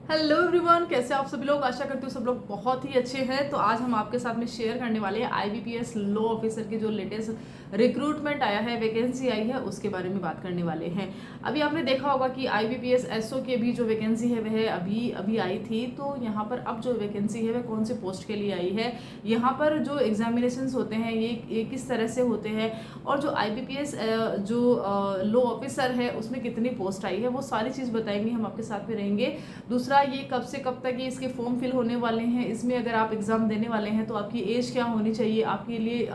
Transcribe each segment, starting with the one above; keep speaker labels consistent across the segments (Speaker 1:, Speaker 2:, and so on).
Speaker 1: Hello everyone, कैसे आप सभी लोग। आशा करती हूँ सब लोग बहुत ही अच्छे हैं। तो आज हम आपके साथ में शेयर करने वाले हैं आईबीपीएस लॉ ऑफिसर की जो लेटेस्ट रिक्रूटमेंट आया है, वैकेंसी आई है, उसके बारे में बात करने वाले हैं। अभी आपने देखा होगा कि आईबीपीएस एसओ की भी जो वैकेंसी है वह अभी अभी आई थी। तो यहाँ पर अब जो वैकेंसी है वह कौन से पोस्ट के लिए आई है, यहाँ पर जो एग्जामिनेशन होते हैं ये किस तरह से होते हैं, और जो आईबीपीएस जो लॉ ऑफिसर है उसमें कितनी पोस्ट आई है, वो सारी चीज़ बताएंगे, हम आपके साथ में रहेंगे। दूसरा, ये कब से कब तक ये इसके फॉर्म फिल होने वाले हैं, इसमें अगर आप एग्ज़ाम देने वाले हैं तो आपकी एज क्या होनी चाहिए, आपके लिए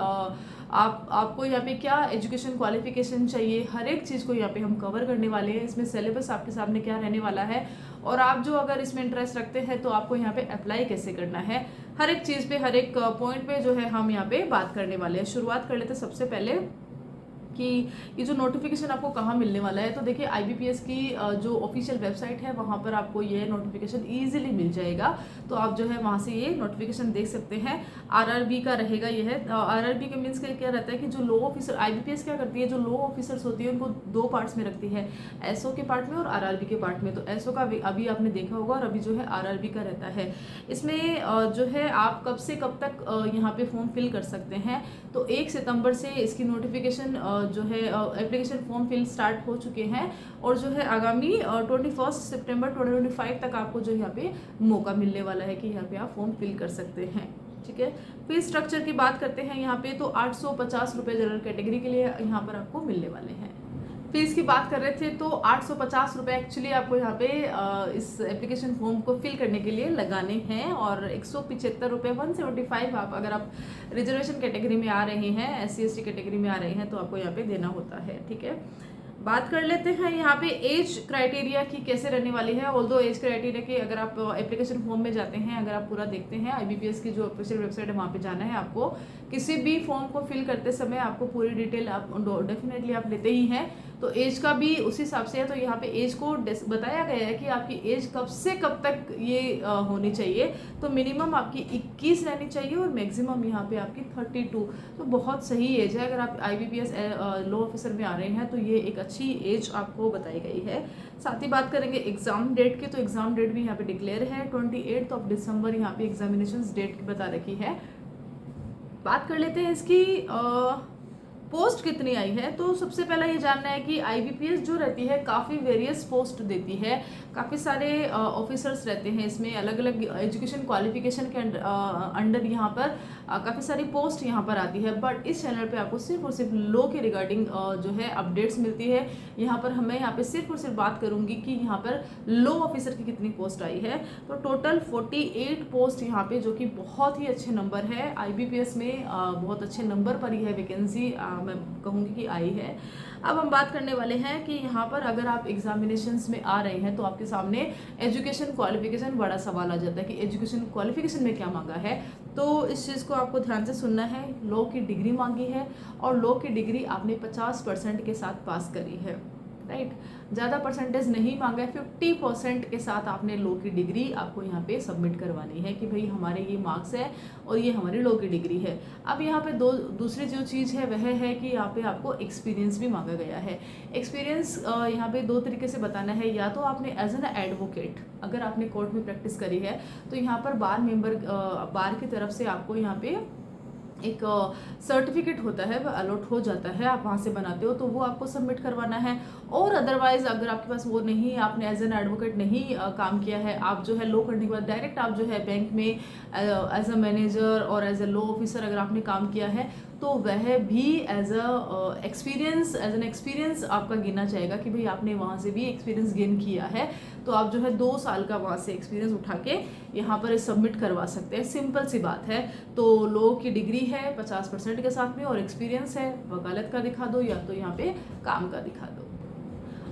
Speaker 1: आपको यहाँ पे क्या एजुकेशन क्वालिफिकेशन चाहिए, हर एक चीज़ को यहाँ पे हम कवर करने वाले हैं। इसमें सिलेबस आपके सामने क्या रहने वाला है, और आप जो अगर इसमें इंटरेस्ट रखते हैं तो आपको यहाँ पे अप्लाई कैसे करना है, हर एक चीज़ पे, हर एक पॉइंट पे जो है हम यहाँ पे बात करने वाले हैं। शुरुआत कर लेते सबसे पहले कि ये जो नोटिफिकेशन आपको कहाँ मिलने वाला है। तो देखिए, आईबीपीएस की जो ऑफिशियल वेबसाइट है वहाँ पर आपको ये नोटिफिकेशन इजीली मिल जाएगा। तो आप जो है वहाँ से ये नोटिफिकेशन देख सकते हैं। आरआरबी का रहेगा ये है। आरआरबी के मीन्स क्या रहता है कि जो लॉ ऑफिसर, आईबीपीएस क्या करती है, जो लॉ ऑफिसर्स होती है उनको दो पार्ट्स में रखती है, एसओ के पार्ट में और आरआरबी के पार्ट में। तो एसओ का अभी आपने देखा होगा, और अभी जो है आरआरबी का रहता है। इसमें जो है आप कब से कब तक यहाँ पे फॉर्म फिल कर सकते हैं। तो 1 सितंबर से इसकी नोटिफिकेशन जो है एप्लीकेशन फॉर्म फिल स्टार्ट हो चुके हैं, और जो है आगामी 21 सितंबर 2025 तक आपको जो यहाँ पे मौका मिलने वाला है कि यहाँ पे आप फॉर्म फिल कर सकते हैं। ठीक है, फीस स्ट्रक्चर की बात करते हैं यहाँ पे, तो 850 रुपये जनरल कैटेगरी के लिए यहाँ पर आपको मिलने वाले हैं। फीस की बात कर रहे थे तो 850 रुपये एक्चुअली आपको यहाँ पे इस एप्लीकेशन फॉर्म को फिल करने के लिए लगाने हैं, और 175 रुपये 175 आप अगर आप रिजर्वेशन कैटेगरी में आ रहे हैं, SC/ST कैटेगरी में आ रहे हैं तो आपको यहाँ पे देना होता है। ठीक है, बात कर लेते हैं यहाँ पे एज क्राइटेरिया की कैसे रहने वाली है। ऑल्दो एज क्राइटेरिया की अगर आप एप्लीकेशन फॉर्म में जाते हैं, अगर आप पूरा देखते हैं, आईबीपीएस की जो ऑफिशियल वेबसाइट है वहाँ पे जाना है आपको। किसी भी फॉर्म को फिल करते समय आपको पूरी डिटेल आप डेफिनेटली आप लेते ही हैं, तो एज का भी उसी हिसाब से है। तो यहाँ पे एज को बताया गया है कि आपकी एज कब से कब तक ये होनी चाहिए। तो मिनिमम आपकी 21 रहनी चाहिए, और मैक्सिमम यहाँ पे आपकी 32। तो बहुत सही एज है। अगर आप आईबीपीएस लॉ ऑफिसर में आ रहे हैं तो ये एक अच्छी एज आपको बताई गई है। साथ ही बात करेंगे एग्जाम डेट की, तो एग्जाम डेट भी यहाँ पे डिक्लेयर है 28 दिसंबर, यहाँ पे एग्जामिनेशन डेट बता रखी है। बात कर लेते हैं इसकी पोस्ट कितनी आई है। तो सबसे पहला ये जानना है कि आईबीपीएस जो रहती है काफ़ी वेरियस पोस्ट देती है, काफ़ी सारे ऑफिसर्स रहते हैं इसमें, अलग अलग एजुकेशन क्वालिफिकेशन के अंडर यहाँ पर काफ़ी सारी पोस्ट यहाँ पर आती है। बट इस चैनल पे आपको सिर्फ और सिर्फ लॉ के रिगार्डिंग जो है अपडेट्स मिलती है। यहाँ पर हमें यहाँ पे सिर्फ और सिर्फ बात करूँगी कि यहाँ पर लॉ ऑफिसर की कितनी पोस्ट आई है। तो टोटल 48 पोस्ट यहाँ पे, जो कि बहुत ही अच्छे नंबर है। आईबीपीएस में बहुत अच्छे नंबर पर ही है वैकेंसी, मैं कहूँगी कि आई है। अब हम बात करने वाले हैं कि यहाँ पर अगर आप एग्जामिनेशंस में आ रहे हैं तो आपके सामने एजुकेशन क्वालिफिकेशन बड़ा सवाल आ जाता है कि एजुकेशन क्वालिफिकेशन में क्या मांगा है। तो इस चीज़ को आपको ध्यान से सुनना है। लॉ की डिग्री मांगी है, और लॉ की डिग्री आपने 50% के साथ पास करी है, राइट। ज़्यादा परसेंटेज नहीं मांगा है, 50% के साथ आपने लॉ की डिग्री आपको यहाँ पे सबमिट करवानी है कि भाई हमारे ये मार्क्स है और ये हमारी लॉ की डिग्री है। अब यहाँ पे दूसरी जो चीज़ है वह है कि यहाँ पे आपको एक्सपीरियंस भी मांगा गया है। एक्सपीरियंस यहाँ पे 2 तरीके से बताना है। या तो आपने एज एन एडवोकेट, अगर आपने कोर्ट में प्रैक्टिस करी है तो यहाँ पर बार की तरफ से आपको यहाँ पे एक सर्टिफिकेट होता है, वह अलॉट हो जाता है, आप वहाँ से बनाते हो, तो वो आपको सबमिट करवाना है। और अदरवाइज अगर आपके पास वो नहीं, आपने एज एन एडवोकेट नहीं काम किया है, आप जो है लॉ करने के बाद डायरेक्ट आप जो है बैंक में एज अ मैनेजर और एज अ लॉ ऑफिसर अगर आपने काम किया है, तो वह भी एज एन एक्सपीरियंस आपका गिना जाएगा कि भाई आपने वहाँ से भी एक्सपीरियंस गेन किया है। तो आप जो है 2 साल का वहाँ से एक्सपीरियंस उठा के यहाँ पर सबमिट करवा सकते हैं। सिंपल सी बात है। तो लॉ की डिग्री है 50% के साथ में, और एक्सपीरियंस है वकालत का दिखा दो, या तो यहाँ पे काम का दिखा दो।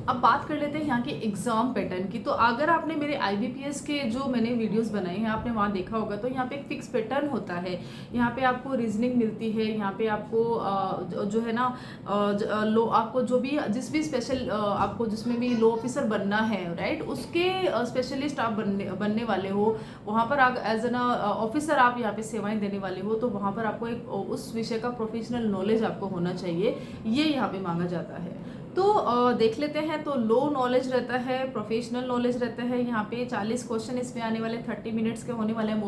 Speaker 1: अब बात कर लेते हैं यहाँ के एग्जाम पैटर्न की। तो अगर आपने मेरे आईबीपीएस के जो मैंने वीडियोस बनाए हैं आपने वहाँ देखा होगा, तो यहाँ पे एक फिक्स पैटर्न होता है। यहाँ पे आपको रीजनिंग मिलती है, यहाँ पे आपको जो है ना लो आपको जो भी जिस भी स्पेशल आपको जिसमें भी लॉ ऑफिसर बनना है, राइट, उसके स्पेशलिस्ट आप बनने वाले हो। वहाँ पर आप एज एन ऑफिसर आप यहाँ पे सेवाएं देने वाले हो, तो वहाँ पर आपको एक उस विषय का प्रोफेशनल नॉलेज आपको होना चाहिए, ये यहाँ पे मांगा जाता है। तो देख लेते हैं। तो लो नॉलेज रहता है, प्रोफेशनल नॉलेज रहता है। यहाँ पे 40 क्वेश्चन इसमें आने वाले, 30 मिनट्स के होने वाले हैं,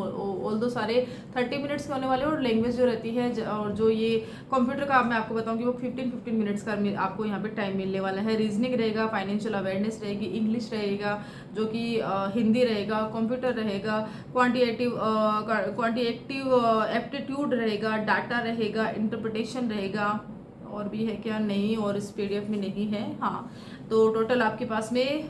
Speaker 1: ऑल दो सारे 30 मिनट्स के होने वाले। और लैंग्वेज जो रहती है और जो ये कंप्यूटर का मैं आपको बताऊंगी वो 15 मिनट्स का आपको यहाँ पे टाइम मिलने वाला है। रीजनिंग रहेगा, फाइनेंशियल अवेयरनेस रहेगी, इंग्लिश रहेगा जो कि हिंदी रहेगा, कंप्यूटर रहेगा, क्वांटिटेटिव एप्टीट्यूड रहेगा, डाटा रहेगा, इंटरप्रिटेशन रहेगा, और भी है क्या, नहीं, और इस पीडीएफ में नहीं है। हाँ, तो टोटल आपके पास में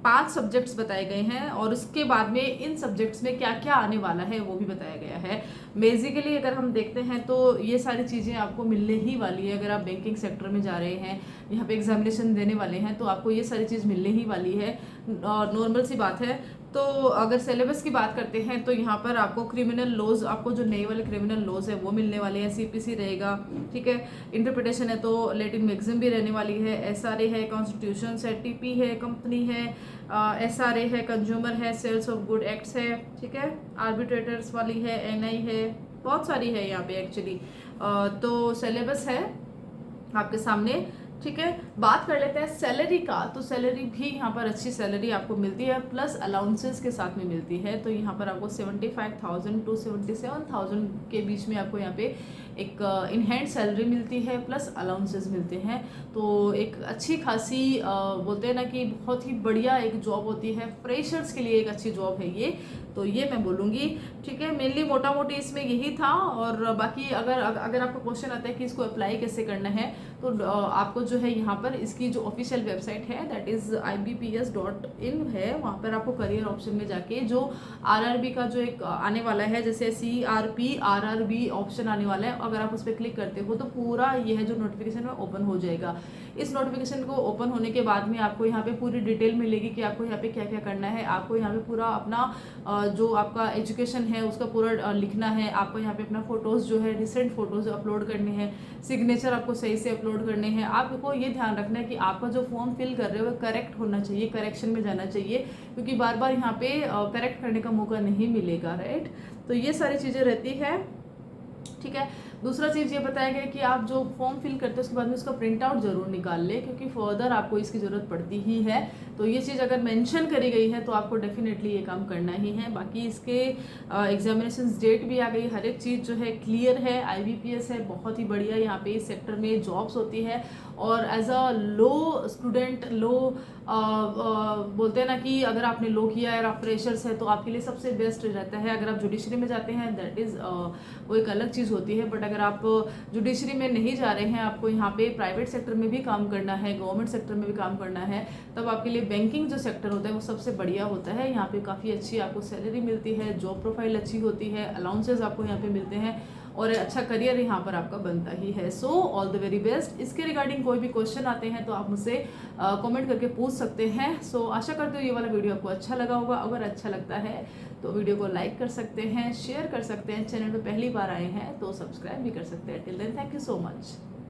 Speaker 1: 5 सब्जेक्ट्स बताए गए हैं और उसके बाद में इन सब्जेक्ट्स में क्या क्या आने वाला है वो भी बताया गया है। बेसिकली अगर हम देखते हैं तो ये सारी चीज़ें आपको मिलने ही वाली है। अगर आप बैंकिंग सेक्टर में जा रहे हैं, यहाँ पे एग्जामिनेशन देने वाले हैं, तो आपको ये सारी चीज़ मिलने ही वाली है, नॉर्मल सी बात है। तो अगर सिलेबस की बात करते हैं तो यहाँ पर आपको क्रिमिनल लॉज, आपको जो नए वाले क्रिमिनल लॉज है वो मिलने वाले हैं, सीपीसी रहेगा, ठीक है। इंटरप्रिटेशन है तो लैटिन मैगज़ीन भी रहने वाली है, एसआरए है, कॉन्स्टिट्यूशन है, टीपी है, कंपनी है, एसआरए है, कंज्यूमर है, सेल्स ऑफ गुड एक्ट्स है, ठीक है, आर्बिट्रेटर्स वाली है, एनआई है, बहुत सारी है यहाँ पे एक्चुअली। तो सिलेबस है आपके सामने, ठीक है। बात कर लेते हैं सैलरी का। तो सैलरी भी यहाँ पर अच्छी सैलरी आपको मिलती है, प्लस अलाउंसेस के साथ में मिलती है। तो यहाँ पर आपको 75,000 to 77,000 के बीच में आपको यहाँ पे एक इन हैंड सैलरी मिलती है, प्लस अलाउंसेस मिलते हैं। तो एक अच्छी खासी बोलते हैं ना कि बहुत ही बढ़िया एक जॉब होती है, फ्रेशर्स के लिए एक अच्छी जॉब है ये, तो ये मैं बोलूँगी, ठीक है। मेनली मोटा मोटी इसमें यही था। और बाकी अगर आपको क्वेश्चन आता है कि इसको अप्लाई कैसे करना है, तो आपको जो है यहाँ पर इसकी जो ऑफिशियल वेबसाइट है दैट इज़ ibps.in है, वहाँ पर आपको करियर ऑप्शन में जाके जो RRB का जो एक आने वाला है, जैसे CRP RRB ऑप्शन आने वाला है, अगर आप उस पर क्लिक करते हो तो पूरा यह जो नोटिफिकेशन है ओपन हो जाएगा। इस नोटिफिकेशन को ओपन होने के बाद में आपको यहाँ पे पूरी डिटेल मिलेगी कि आपको यहाँ पे क्या क्या करना है। आपको यहाँ पे पूरा अपना जो आपका एजुकेशन है उसका पूरा लिखना है। आपको यहाँ पे अपना फोटोज़ जो है, रिसेंट फोटोज़ अपलोड करने हैं, सिग्नेचर आपको सही से अपलोड करने हैं। आपको ये ध्यान रखना है कि आपका जो फॉर्म फिल कर रहे हो वो करेक्ट होना चाहिए, करेक्शन में जाना चाहिए, क्योंकि बार बार यहाँ पे करेक्ट करने का मौका नहीं मिलेगा, राइट। तो ये सारी चीज़ें रहती है, ठीक है। दूसरा चीज़ ये बताया गया कि आप जो फॉर्म फिल करते हैं उसके बाद में उसका प्रिंट आउट जरूर निकाल लें, क्योंकि फर्दर आपको इसकी ज़रूरत पड़ती ही है। तो ये चीज़ अगर मेंशन करी गई है तो आपको डेफिनेटली ये काम करना ही है। बाकी इसके एग्जामिनेशन डेट भी आ गई, हर एक चीज़ जो है क्लियर है। IBPS है, बहुत ही बढ़िया यहाँ पे इस सेक्टर में जॉब्स होती है। और एज अ लो स्टूडेंट, लो बोलते हैं ना कि अगर आपने लो किया है और आप फ्रेशर्स है तो आपके लिए सबसे बेस्ट रहता है। अगर आप जुडिशरी में जाते हैं दैट इज़ वो एक अलग चीज़ होती है, बट अगर आप जुडिशरी में नहीं जा रहे हैं, आपको यहाँ पे प्राइवेट सेक्टर में भी काम करना है, गवर्नमेंट सेक्टर में भी काम करना है, तब आपके लिए बैंकिंग जो सेक्टर होता है वो सबसे बढ़िया होता है। यहाँ पे काफ़ी अच्छी आपको सैलरी मिलती है, जॉब प्रोफाइल अच्छी होती है, अलाउंसेस आपको यहाँ पे मिलते हैं और अच्छा करियर यहाँ पर आपका बनता ही है। So all the very best. इसके रिगार्डिंग कोई भी क्वेश्चन आते हैं तो आप मुझसे कमेंट करके पूछ सकते हैं। सो आशा करते हो ये वाला वीडियो आपको अच्छा लगा होगा। अगर अच्छा लगता है तो वीडियो को लाइक कर सकते हैं, शेयर कर सकते हैं, चैनल पर पहली बार आए हैं तो सब्सक्राइब भी कर सकते हैं। Till then thank you so much.